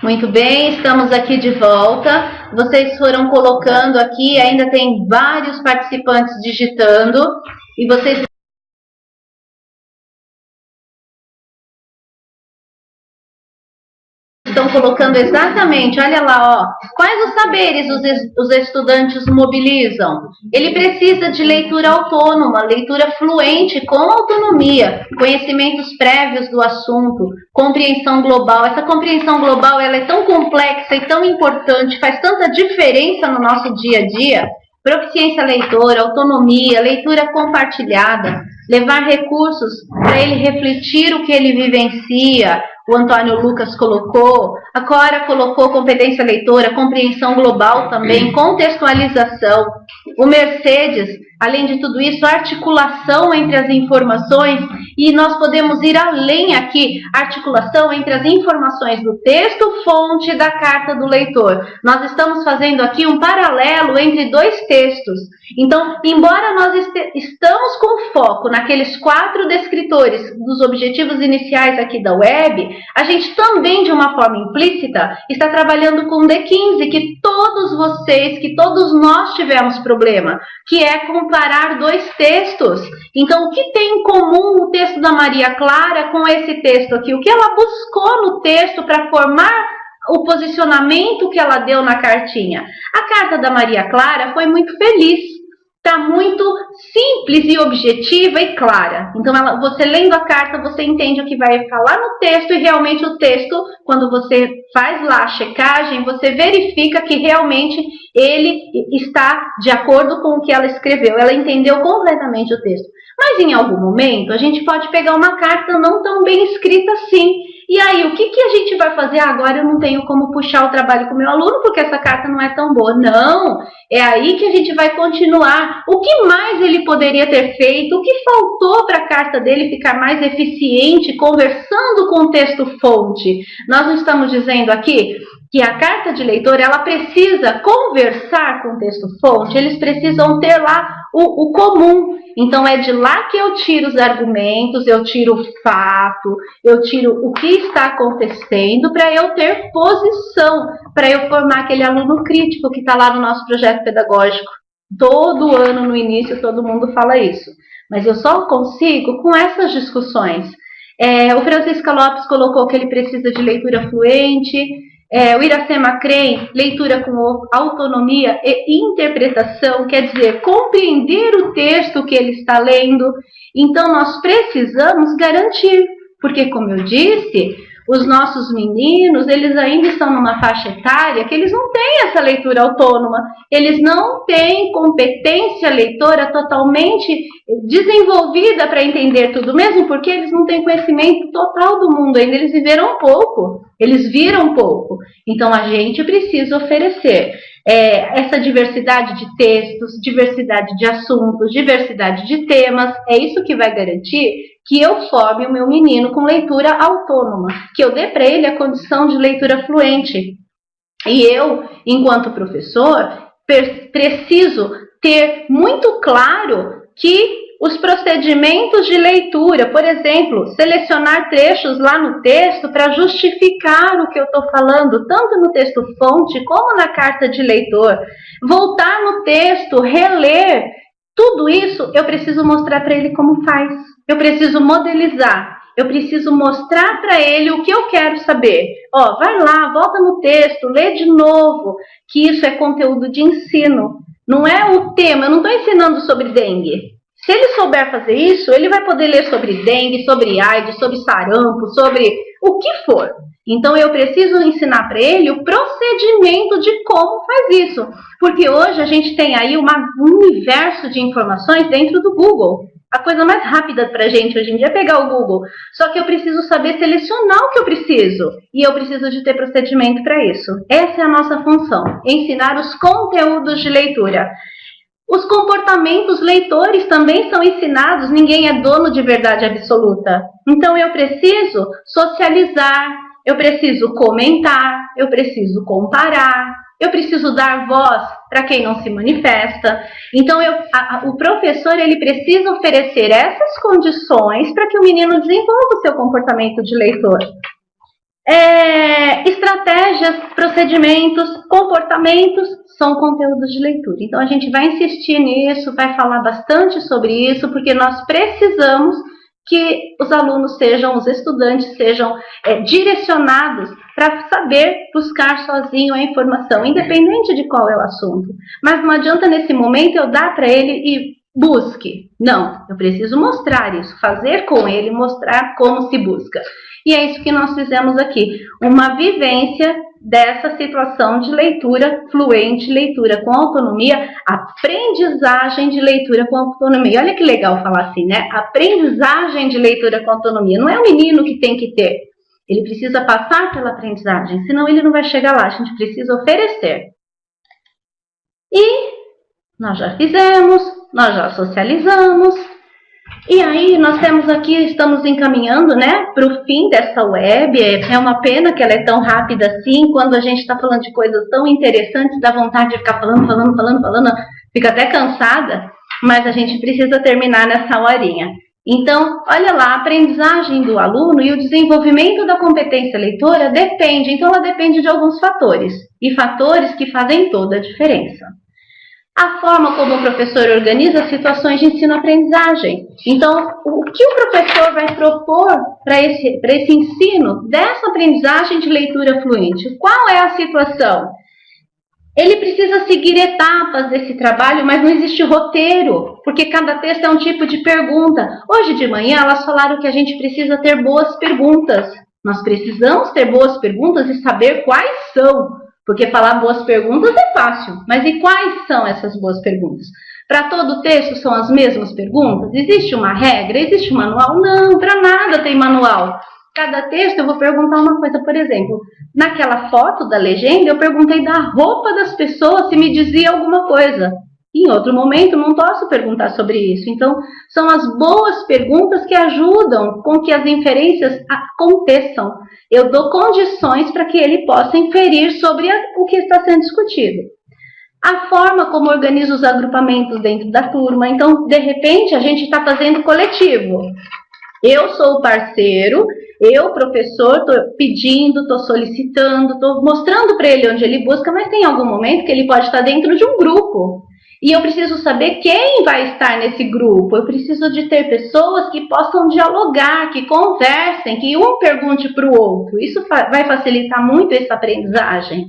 Muito bem, estamos aqui de volta. Vocês foram colocando aqui, ainda tem vários participantes digitando, e vocês estão colocando exatamente, olha lá, ó, quais os saberes os estudantes mobilizam. Ele precisa de leitura autônoma, leitura fluente, com autonomia, conhecimentos prévios do assunto, compreensão global. Essa compreensão global, ela é tão complexa e tão importante, faz tanta diferença no nosso dia a dia. Proficiência leitora, autonomia, leitura compartilhada, levar recursos para ele refletir o que ele vivencia. O Antônio Lucas colocou, a Cora colocou competência leitora, compreensão global também, contextualização. O Mercedes, além de tudo isso, articulação entre as informações, e nós podemos ir além aqui, articulação entre as informações do texto, fonte e da carta do leitor. Nós estamos fazendo aqui um paralelo entre dois textos. Então, embora nós estamos com foco naqueles 4 descritores dos objetivos iniciais aqui da web, a gente também, de uma forma implícita, está trabalhando com o D15, que todos vocês, que todos nós tivemos problema, que é comparar 2 textos. Então, o que tem em comum o texto da Maria Clara com esse texto aqui? O que ela buscou no texto para formar o posicionamento que ela deu na cartinha? A carta da Maria Clara foi muito feliz. Está muito simples e objetiva e clara. Então, você lendo a carta, você entende o que vai falar no texto, e realmente o texto, quando você faz lá a checagem, você verifica que realmente ele está de acordo com o que ela escreveu. Ela entendeu completamente o texto. Mas em algum momento, a gente pode pegar uma carta não tão bem escrita assim. E aí, o que a gente vai fazer? Agora eu não tenho como puxar o trabalho com o meu aluno, porque essa carta não é tão boa. Não, é aí que a gente vai continuar. O que mais ele poderia ter feito? O que faltou para a carta dele ficar mais eficiente, conversando com o texto-fonte? Nós não estamos dizendo aqui que a carta de leitor, ela precisa conversar com o texto-fonte, eles precisam ter lá o comum. Então, é de lá que eu tiro os argumentos, eu tiro o fato, eu tiro o que está acontecendo para eu ter posição, para eu formar aquele aluno crítico que está lá no nosso projeto pedagógico. Todo ano, no início, todo mundo fala isso. Mas eu só consigo com essas discussões. O Francisco Lopes colocou que ele precisa de leitura fluente. O Iracema Crem, leitura com autonomia e interpretação, quer dizer, compreender o texto que ele está lendo. Então, nós precisamos garantir, porque, como eu disse, os nossos meninos, eles ainda estão numa faixa etária que eles não têm essa leitura autônoma, eles não têm competência leitora totalmente desenvolvida para entender tudo, mesmo porque eles não têm conhecimento total do mundo ainda, eles viveram pouco, eles viram pouco. Então, a gente precisa oferecer essa diversidade de textos, diversidade de assuntos, diversidade de temas. É isso que vai garantir que eu forme o meu menino com leitura autônoma, que eu dê para ele a condição de leitura fluente. E eu, enquanto professor, preciso ter muito claro que os procedimentos de leitura, por exemplo, selecionar trechos lá no texto para justificar o que eu estou falando, tanto no texto fonte como na carta de leitor, voltar no texto, reler, tudo isso eu preciso mostrar para ele como faz. Eu preciso modelizar, eu preciso mostrar para ele o que eu quero saber. Vai lá, volta no texto, lê de novo, que isso é conteúdo de ensino. Não é o tema, eu não estou ensinando sobre dengue. Se ele souber fazer isso, ele vai poder ler sobre dengue, sobre AIDS, sobre sarampo, sobre o que for. Então, eu preciso ensinar para ele o procedimento de como faz isso. Porque hoje a gente tem aí um universo de informações dentro do Google. A coisa mais rápida para a gente hoje em dia é pegar o Google. Só que eu preciso saber selecionar o que eu preciso. E eu preciso de ter procedimento para isso. Essa é a nossa função, ensinar os conteúdos de leitura. Os comportamentos leitores também são ensinados, ninguém é dono de verdade absoluta. Então eu preciso socializar, eu preciso comentar, eu preciso comparar, eu preciso dar voz para quem não se manifesta. Então o professor ele precisa oferecer essas condições para que o menino desenvolva o seu comportamento de leitor. Estratégias, procedimentos, comportamentos são conteúdos de leitura. Então a gente vai insistir nisso, vai falar bastante sobre isso, porque nós precisamos que os alunos sejam, os estudantes sejam direcionados para saber buscar sozinho a informação, independente de qual é o assunto. Mas não adianta nesse momento eu dar para ele e busque. Não, eu preciso mostrar isso, fazer com ele, mostrar como se busca. E é isso que nós fizemos aqui, uma vivência dessa situação de leitura fluente, leitura com autonomia, aprendizagem de leitura com autonomia. Olha que legal falar assim, né? Aprendizagem de leitura com autonomia. Não é o menino que tem que ter, ele precisa passar pela aprendizagem, senão ele não vai chegar lá, a gente precisa oferecer. E nós já fizemos, nós já socializamos, e aí nós temos aqui, estamos encaminhando, né, para o fim dessa web. É uma pena que ela é tão rápida assim, quando a gente está falando de coisas tão interessantes, dá vontade de ficar falando, fica até cansada, mas a gente precisa terminar nessa horinha. Então, olha lá, a aprendizagem do aluno e o desenvolvimento da competência leitora depende, então ela depende de alguns fatores, e fatores que fazem toda a diferença. A forma como o professor organiza situações de ensino-aprendizagem. Então, o que o professor vai propor para esse ensino dessa aprendizagem de leitura fluente? Qual é a situação? Ele precisa seguir etapas desse trabalho, mas não existe roteiro, porque cada texto é um tipo de pergunta. Hoje de manhã elas falaram que a gente precisa ter boas perguntas. Nós precisamos ter boas perguntas e saber quais são. Porque falar boas perguntas é fácil, mas e quais são essas boas perguntas? Para todo texto são as mesmas perguntas? Existe uma regra? Existe um manual? Não, para nada tem manual. Cada texto eu vou perguntar uma coisa, por exemplo, naquela foto da legenda eu perguntei da roupa das pessoas se me dizia alguma coisa. Em outro momento não posso perguntar sobre isso. Então, são as boas perguntas que ajudam com que as inferências aconteçam. Eu dou condições para que ele possa inferir sobre o que está sendo discutido. A forma como organiza os agrupamentos dentro da turma. Então, de repente, a gente está fazendo coletivo. Eu sou o parceiro, eu, professor, estou pedindo, estou solicitando, estou mostrando para ele onde ele busca, mas tem algum momento que ele pode estar dentro de um grupo. E eu preciso saber quem vai estar nesse grupo. Eu preciso de ter pessoas que possam dialogar, que conversem, que um pergunte para o outro. Isso vai facilitar muito essa aprendizagem.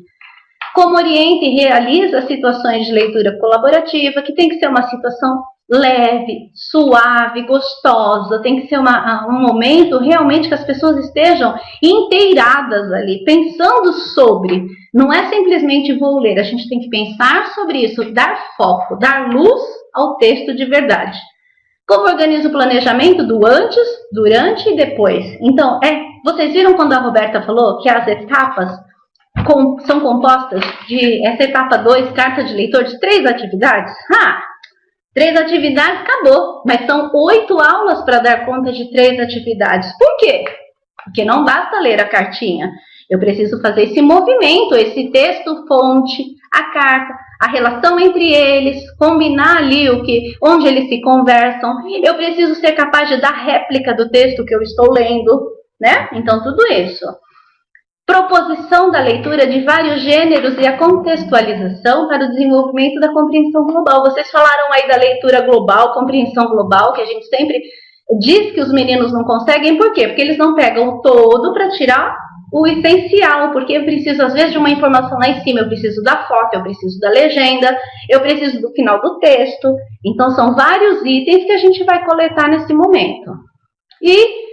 Como orienta e realiza situações de leitura colaborativa, que tem que ser uma situação leve, suave, gostosa. Tem que ser um momento realmente que as pessoas estejam inteiradas ali, pensando sobre. Não é simplesmente vou ler, a gente tem que pensar sobre isso, dar foco, dar luz ao texto de verdade. Como organiza o planejamento do antes, durante e depois? Então, vocês viram quando a Roberta falou que as etapas são compostas de, essa etapa 2, carta de leitor, de 3 atividades? 3 atividades, acabou. Mas são 8 aulas para dar conta de 3 atividades. Por quê? Porque não basta ler a cartinha. Eu preciso fazer esse movimento, esse texto-fonte, a carta, a relação entre eles, combinar ali onde eles se conversam. Eu preciso ser capaz de dar réplica do texto que eu estou lendo, né? Então, tudo isso. Proposição da leitura de vários gêneros e a contextualização para o desenvolvimento da compreensão global. Vocês falaram aí da leitura global, compreensão global, que a gente sempre diz que os meninos não conseguem. Por quê? Porque eles não pegam o todo para tirar o essencial, porque eu preciso às vezes de uma informação lá em cima, eu preciso da foto, eu preciso da legenda, eu preciso do final do texto. Então são vários itens que a gente vai coletar nesse momento. E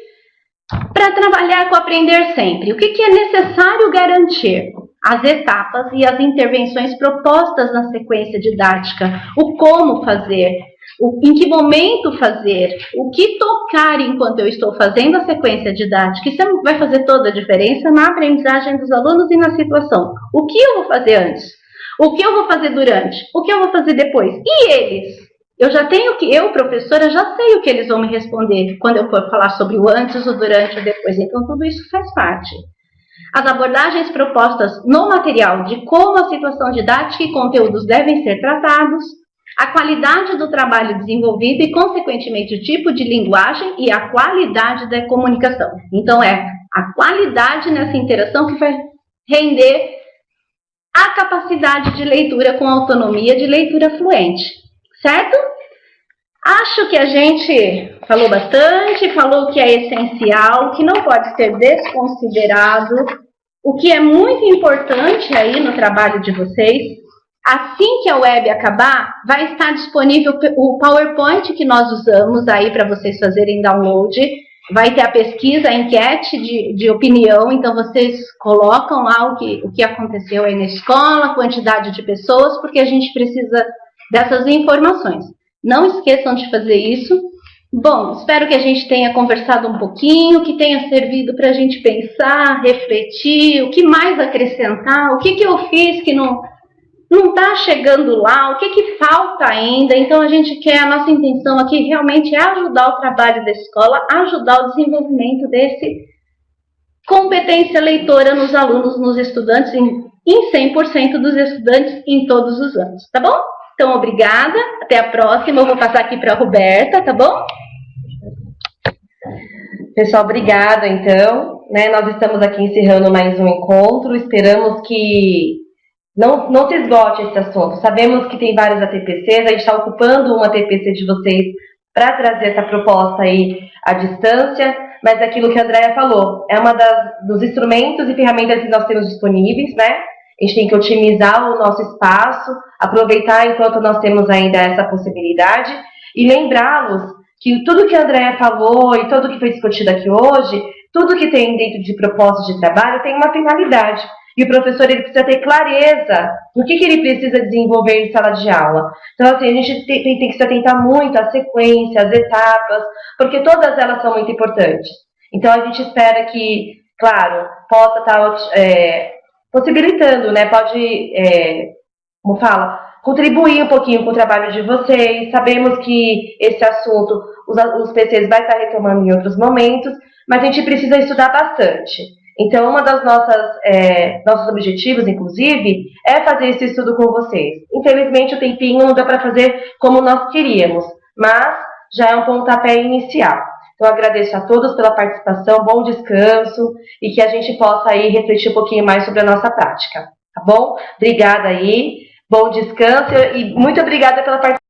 para trabalhar com aprender sempre, o que é necessário garantir? As etapas e as intervenções propostas na sequência didática, o como fazer, em que momento fazer, o que tocar enquanto eu estou fazendo a sequência didática. Isso vai fazer toda a diferença na aprendizagem dos alunos e na situação. O que eu vou fazer antes? O que eu vou fazer durante? O que eu vou fazer depois? E eles? Eu, professora, já sei o que eles vão me responder quando eu for falar sobre o antes, o durante e o depois. Então, tudo isso faz parte. As abordagens propostas no material de como a situação didática e conteúdos devem ser tratados, a qualidade do trabalho desenvolvido e, consequentemente, o tipo de linguagem e a qualidade da comunicação. Então, a qualidade nessa interação que vai render a capacidade de leitura com autonomia, de leitura fluente, certo? Acho que a gente falou bastante, falou o que é essencial, o que não pode ser desconsiderado, o que é muito importante aí no trabalho de vocês. Assim que a web acabar, vai estar disponível o PowerPoint que nós usamos aí para vocês fazerem download. Vai ter a pesquisa, a enquete de opinião, então vocês colocam lá o que aconteceu aí na escola, quantidade de pessoas, porque a gente precisa dessas informações. Não esqueçam de fazer isso. Bom, espero que a gente tenha conversado um pouquinho, que tenha servido para a gente pensar, refletir, o que mais acrescentar, o que eu fiz que não está chegando lá, o que falta ainda. Então a nossa intenção aqui realmente é ajudar o trabalho da escola, ajudar o desenvolvimento desse competência leitora nos alunos, nos estudantes, em 100% dos estudantes em todos os anos, tá bom? Então, obrigada, até a próxima. Eu vou passar aqui para a Roberta, tá bom? Pessoal, obrigada, então. Nós estamos aqui encerrando mais um encontro. Esperamos que não se esgote esse assunto. Sabemos que tem vários ATPCs, a gente está ocupando uma ATPC de vocês para trazer essa proposta aí à distância, mas aquilo que a Andréia falou, é uma dos instrumentos e ferramentas que nós temos disponíveis, né? A gente tem que otimizar o nosso espaço, aproveitar enquanto nós temos ainda essa possibilidade e lembrá-los que tudo que a Andréia falou e tudo que foi discutido aqui hoje, tudo que tem dentro de propostas de trabalho tem uma finalidade. E o professor ele precisa ter clareza no que ele precisa desenvolver em sala de aula. Então, assim, a gente tem que se atentar muito à sequência, às etapas, porque todas elas são muito importantes. Então, a gente espera que, claro, possa estar possibilitando, né? Pode, como fala, contribuir um pouquinho com o trabalho de vocês. Sabemos que esse assunto, os PCs vai estar retomando em outros momentos, mas a gente precisa estudar bastante. Então, uma das nossos objetivos, inclusive, é fazer esse estudo com vocês. Infelizmente, o tempinho não deu para fazer como nós queríamos, mas já é um pontapé inicial. Então, agradeço a todos pela participação, bom descanso e que a gente possa aí refletir um pouquinho mais sobre a nossa prática, tá bom? Obrigada aí, bom descanso e muito obrigada pela participação.